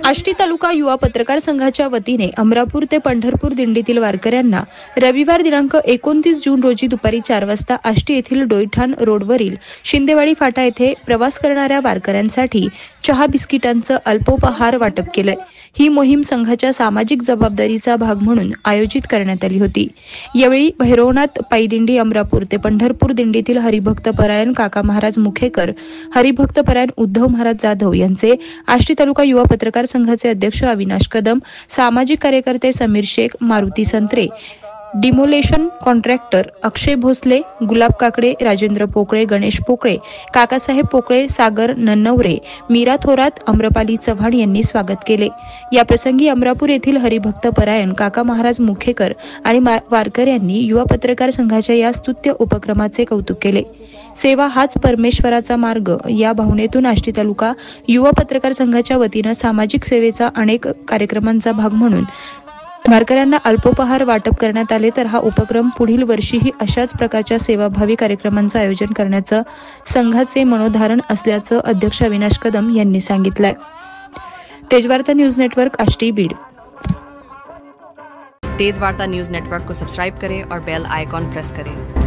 आष्टी तालुका युवा पत्रकार संघाच्या वतीने अमरापूर ते पंढरपूर दिंडीतील वारकऱ्यांना रविवार दिनांक 29 जून रोजी दुपारी 4 वाजता आष्टी येथील डोईठाण रोडवरील शिंदेवाडी फाटा येथे प्रवास करणाऱ्या वारकऱ्यांसाठी चहा बिस्किटांचं अल्पोपहार वाटप केलंय। ही मोहीम संघाच्या सामाजिक जबाबदारीचा भाग म्हणून आयोजित करण्यात आली होती। यावेळी भैरवनाथ पायी दिंडी अमरापूर ते पंढरपूर दिंडीतील हरिभक्त परायण काका महाराज मुखेकर, हरिभक्त परायण उद्धव महाराज जाधव यांचे, आष्टी तालुका युवा पत्रकार संघाचे अध्यक्ष अविनाश कदम, सामाजिक कार्यकर्ते समीर शेख, मारुती संत्रे, डिमोलेशन कॉन्ट्रॅक्टर अक्षय भोसले, गुलाब काकडे, राजेंद्र पोकळे, गणेश पोकळे, काकासाहेब पोकळे, सागर नन्नवरे, मीरा थोरात, अम्रपाली चव्हाण यांनी स्वागत केले। या प्रसंगी अमरापूर येथील हरिभक्त परायण काका महाराज मुखेकर आणि वारकऱ्यांनी युवा पत्रकार संघाच्या या स्तुत्य उपक्रमाचे कौतुक केले। सेवा हाच परमेश्वराचा मार्ग या भावनेतून आष्टी तालुका युवा पत्रकार संघाच्या वतीनं सामाजिक सेवेचा अनेक कार्यक्रमांचा भाग म्हणून वारकऱ्यांना अल्पोपहार वाटप करण्यात आले। तर हा उपक्रम पुढील वर्षीही अशाच प्रकारच्या सेवाभावी कार्यक्रमांचं आयोजन करण्याचं संघाचे मनोधारण असल्याचं अध्यक्ष अविनाश कदम यांनी सांगितलंय। Tejvarta news network, Ashti, Beed. तेज वार्ता न्यूज नेटवर्क को सब्सक्राइब करें और बेल आइकॉन प्रेस करें।